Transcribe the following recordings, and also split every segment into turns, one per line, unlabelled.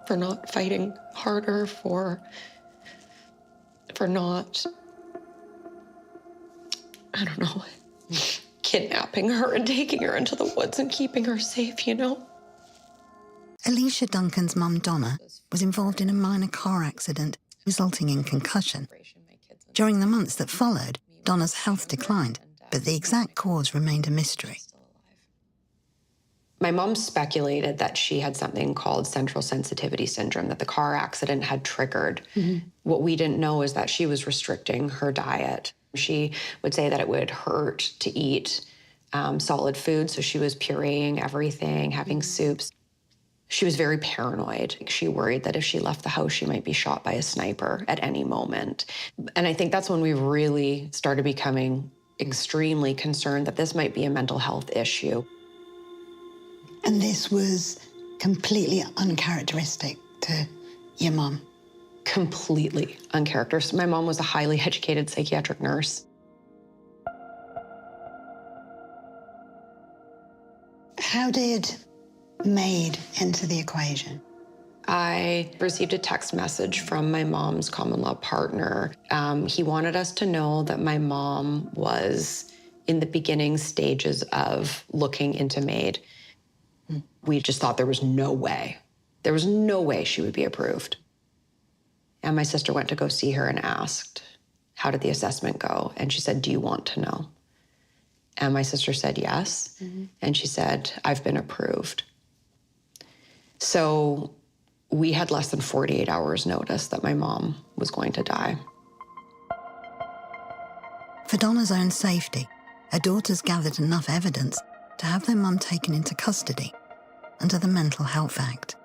for not fighting harder, for not, I don't know, kidnapping her and taking her into the woods and keeping her safe, you know?
Alicia Duncan's mum, Donna, was involved in a minor car accident resulting in concussion. During the months that followed, Donna's health declined, but the exact cause remained a mystery.
My mom speculated that she had something called central sensitivity syndrome, that the car accident had triggered. What we didn't know is that she was restricting her diet. She would say that it would hurt to eat solid food, so she was pureeing everything, having soups. She was very paranoid. She worried that if she left the house, she might be shot by a sniper at any moment. And I think that's when we really started becoming extremely concerned that this might be a mental health issue.
And this was completely uncharacteristic to your mum?
Completely uncharacteristic. My mom was a highly educated psychiatric nurse.
How did maid enter the equation?
I received a text message from my mom's common law partner. He wanted us to know that my mom was in the beginning stages of looking into maid. We just thought there was no way. There was no way she would be approved. And my sister went to go see her and asked, how did the assessment go? And she said, do you want to know? And my sister said yes. And she said, I've been approved. So we had less than 48 hours notice that my mom was going to die.
For Donna's own safety, her daughters gathered enough evidence to have their mum taken into custody under the Mental Health Act.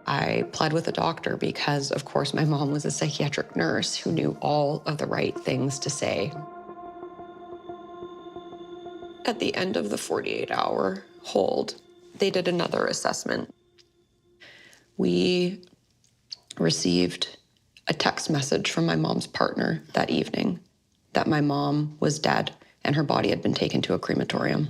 I pled with a doctor because, of course, my mom was a psychiatric nurse who knew all of the right things to say. At the end of the 48-hour hold, they did another assessment. We received a text message from my mom's partner that evening that my mom was dead and her body had been taken to a crematorium.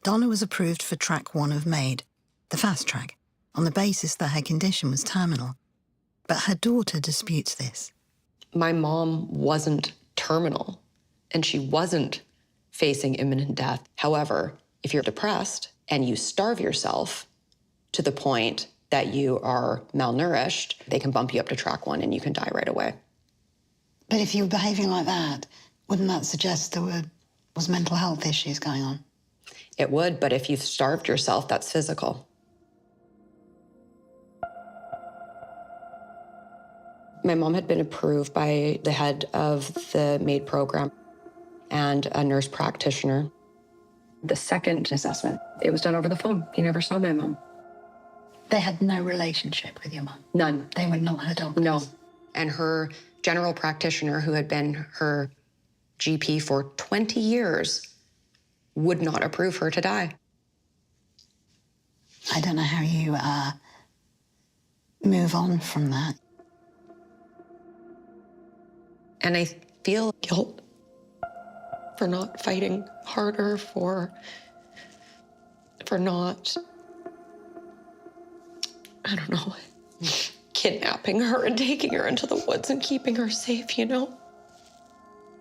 Donna was approved for track 1 of MAID, the fast track, on the basis that her condition was terminal. But her daughter disputes this.
My mom wasn't terminal, and she wasn't facing imminent death. However, if you're depressed and you starve yourself to the point that you are malnourished, they can bump you up to track 1 and you can die right away.
But if you were behaving like that, wouldn't that suggest there was mental health issues going on?
It would, but if you've starved yourself, that's physical. My mom had been approved by the head of the MAID program and a nurse practitioner. The second assessment, it was done over the phone. He never saw my mom.
They had no relationship with your mum?
None.
They were not her doctors?
No. And her general practitioner, who had been her GP for 20 years, would not approve her to die.
I don't know how you move on from that.
And I feel guilt for not fighting harder, for not, I don't know, kidnapping her and taking her into the woods and keeping her safe, you know?